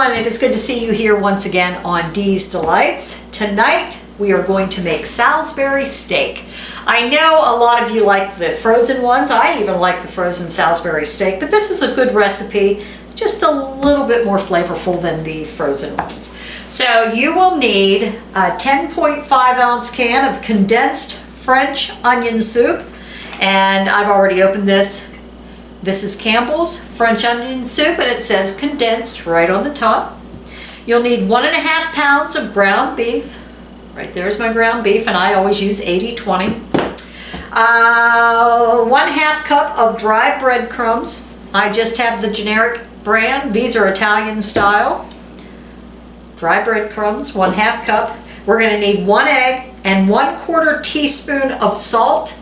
everyone, it is good to see you here once again on Dee's Delights. Tonight we are going to make Salisbury steak. I know a lot of you like the frozen ones. I even like the frozen Salisbury steak, but this is a good recipe, just a little bit more flavorful than the frozen ones. So you will need a 10.5 ounce can of condensed French onion soup, and I've already opened this. This is Campbell's French onion soup, and it says condensed right on the top. You'll need 1.5 pounds of ground beef. Right there's my ground beef, and I always use 80-20. 1/2 cup of dry breadcrumbs. I just have the generic brand. These are Italian style. Dry breadcrumbs, 1/2 cup. We're going to need 1 egg and 1/4 teaspoon of salt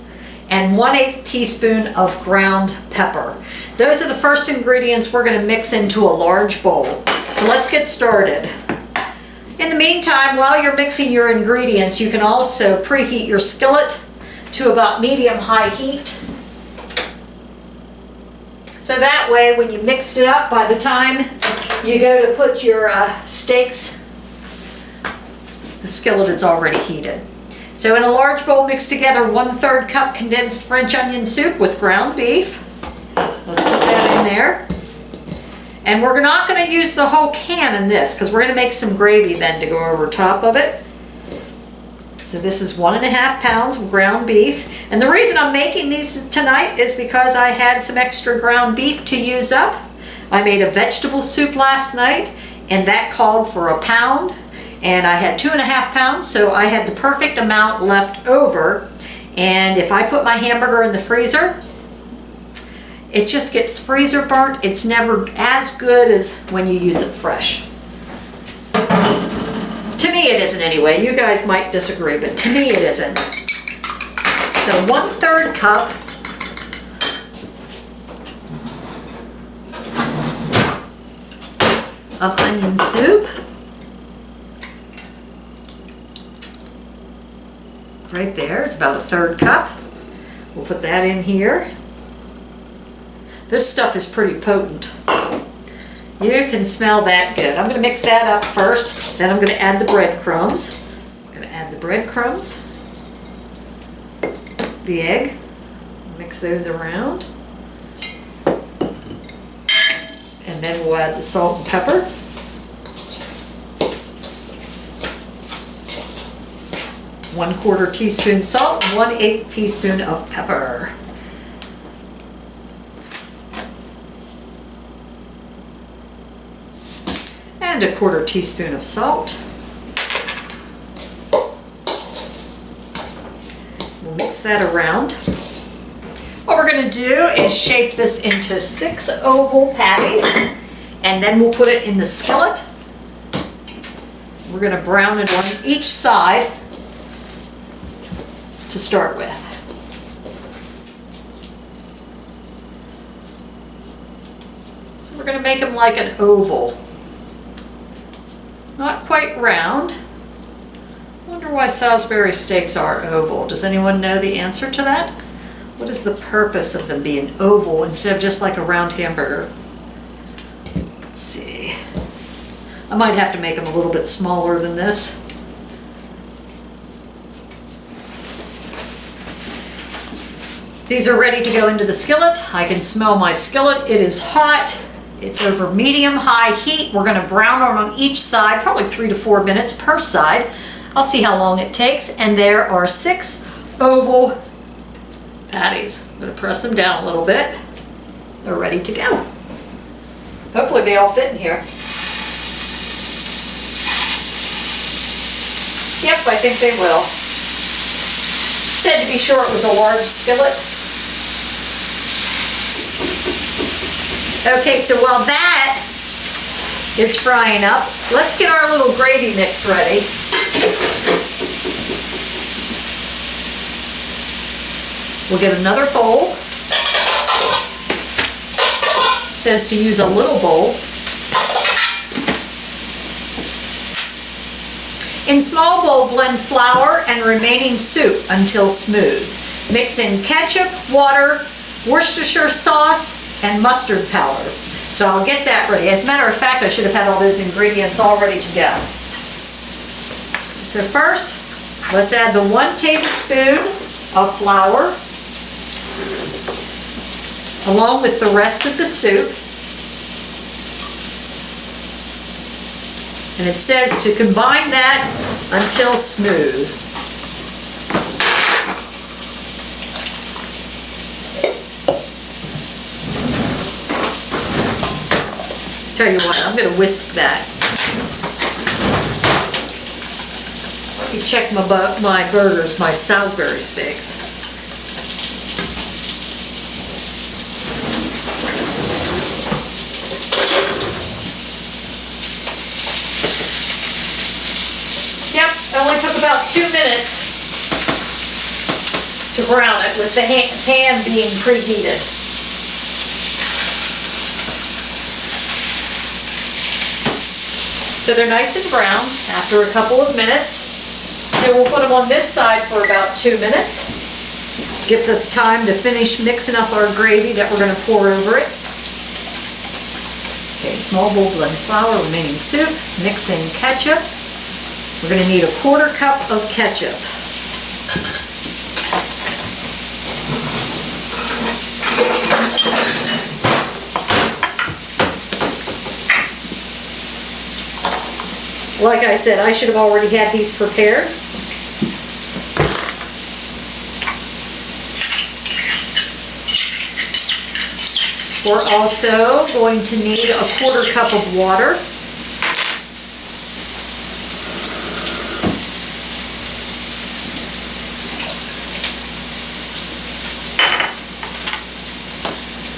and 1/8 teaspoon of ground pepper. Those are the first ingredients we're going to mix into a large bowl. So let's get started. In the meantime, while you're mixing your ingredients, you can also preheat your skillet to about medium-high heat. So that way, when you mix it up, by the time you go to put your steaks, the skillet is already heated. So in a large bowl, mix together 1/3 cup condensed French onion soup with ground beef. Let's put that in there. And we're not going to use the whole can in this because we're going to make some gravy then to go over top of it. So this is 1.5 pounds of ground beef. And the reason I'm making these tonight is because I had some extra ground beef to use up. I made a vegetable soup last night, and that called for 1 pound. And I had 2.5 pounds, so I had the perfect amount left over. And if I put my hamburger in the freezer, it just gets freezer burnt. It's never as good as when you use it fresh. To me it isn't anyway. You guys might disagree, but to me it isn't. So 1/3 cup of onion soup. Right there is about 1/3 cup. We'll put that in here. This stuff is pretty potent. You can smell that good. I'm going to mix that up first, then I'm going to add the breadcrumbs. I'm going to add the breadcrumbs, the egg, mix those around, and then we'll add the salt and pepper. One-quarter teaspoon salt, 1/8 teaspoon of pepper. And 1/4 teaspoon of salt. We'll mix that around. What we're going to do is shape this into 6 oval patties, and then we'll put it in the skillet. We're going to brown it on each side to start with. So we're going to make them like an oval. Not quite round. Wonder why Salisbury steaks are oval. Does anyone know the answer to that? What is the purpose of them being oval instead of just like a round hamburger? Let's see. I might have to make them a little bit smaller than this. These are ready to go into the skillet. I can smell my skillet. It is hot. It's over medium-high heat. We're going to brown them on each side, probably 3 to 4 minutes per side. I'll see how long it takes. And there are 6 oval patties. I'm going to press them down a little bit. They're ready to go. Hopefully they all fit in here. Yep, I think they will. Said to be sure it was a large skillet. Okay, so while that is frying up, let's get our little gravy mix ready. We'll get another bowl. It says to use a little bowl. In small bowl, blend flour and remaining soup until smooth. Mix in ketchup, water, Worcestershire sauce, and mustard powder. So I'll get that ready. As a matter of fact, I should have had all those ingredients all ready to go. So first, let's add the 1 tablespoon of flour along with the rest of the soup. And it says to combine that until smooth. Tell you what, I'm going to whisk that. Let me check my burgers, my Salisbury steaks. Yep, it only took about 2 minutes to brown it with the pan being preheated. So they're nice and brown after a couple of minutes. So we'll put them on this side for about 2 minutes. Gives us time to finish mixing up our gravy that we're going to pour over it. Okay, small bowl blend flour, remaining soup, mix in ketchup. We're going to need 1/4 cup of ketchup. Like I said, I should have already had these prepared. We're also going to need 1/4 cup of water.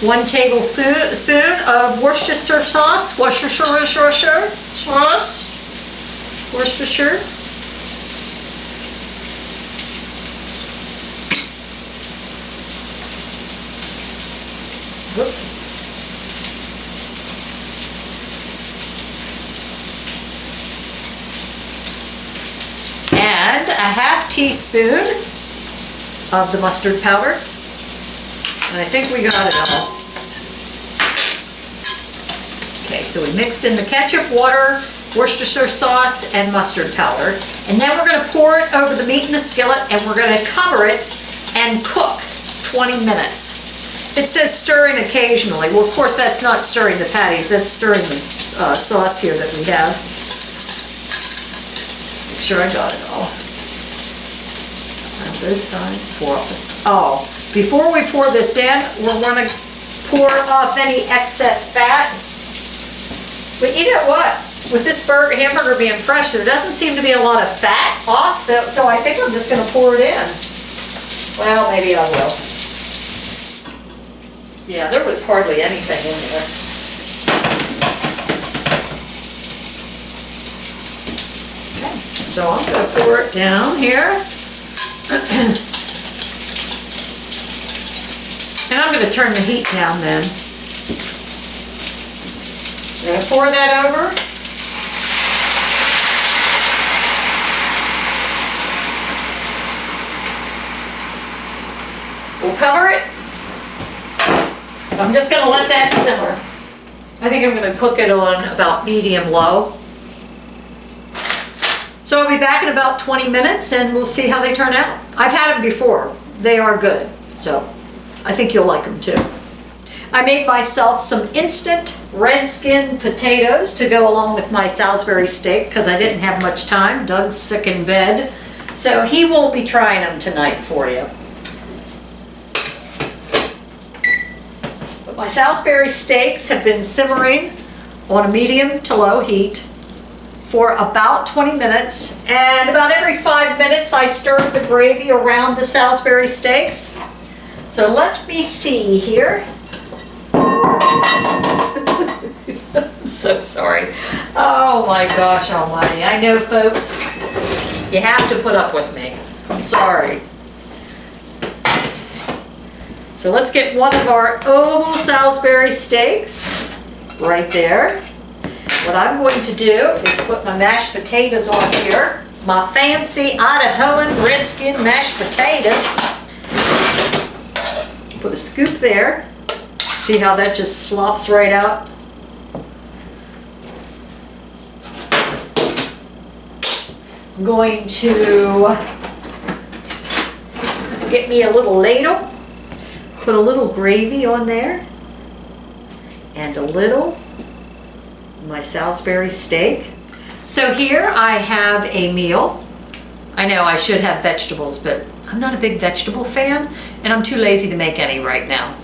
One tablespoon of Worcestershire sauce. Worcestershire. Whoops. And 1/2 teaspoon of the mustard powder. And I think we got it all. Okay, so we mixed in the ketchup, water, Worcestershire sauce, and mustard powder. And then we're going to pour it over the meat in the skillet, and we're going to cover it and cook 20 minutes. It says stirring occasionally. Well, of course, that's not stirring the patties. That's stirring the sauce here that we have. Make sure I got it all. On both sides, pour off. Oh, before we pour this in, we're going to pour off any excess fat. But you know what? With this hamburger being fresh, there doesn't seem to be a lot of fat off, so I think I'm just going to pour it in. Well, maybe I will. Yeah, there was hardly anything in there. Okay, so I'm going to pour it down here. And I'm going to turn the heat down then. I'm going to pour that over. We'll cover it. I'm just going to let that simmer. I think I'm going to cook it on about medium-low. So I'll be back in about 20 minutes and we'll see how they turn out. I've had them before. They are good. So I think you'll like them too. I made myself some instant red skin potatoes to go along with my Salisbury steak because I didn't have much time. Doug's sick in bed. So he won't be trying them tonight for you. My Salisbury steaks have been simmering on a medium to low heat for about 20 minutes, and about every 5 minutes I stirred the gravy around the Salisbury steaks. So let me see here. I'm so sorry. Oh my gosh almighty. I know, folks, you have to put up with me. I'm sorry. So let's get one of our oval Salisbury steaks right there. What I'm going to do is put my mashed potatoes on here. My fancy Idahoan red skin mashed potatoes. Put a scoop there. See how that just slops right out? I'm going to get me a little ladle, put a little gravy on there, and a little of my Salisbury steak. So here I have a meal. I know I should have vegetables, but I'm not a big vegetable fan, and I'm too lazy to make any right now.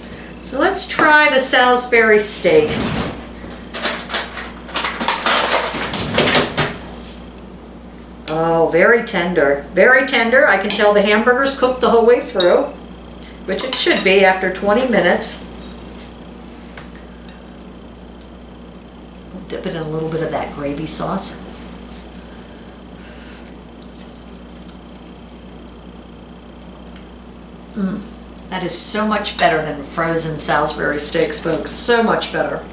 So let's try the Salisbury steak. Oh, very tender. Very tender. I can tell the hamburger's cooked the whole way through, which it should be after 20 minutes. I'll dip it in a little bit of that gravy sauce. That is so much better than frozen Salisbury steaks, folks. So much better.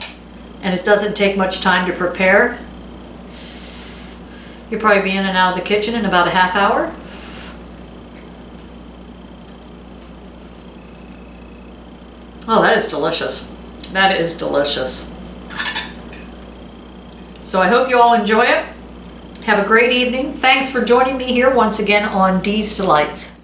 And it doesn't take much time to prepare. You'll probably be in and out of the kitchen in about a half hour. Oh, that is delicious. That is delicious. So I hope you all enjoy it. Have a great evening. Thanks for joining me here once again on Dee's Delights.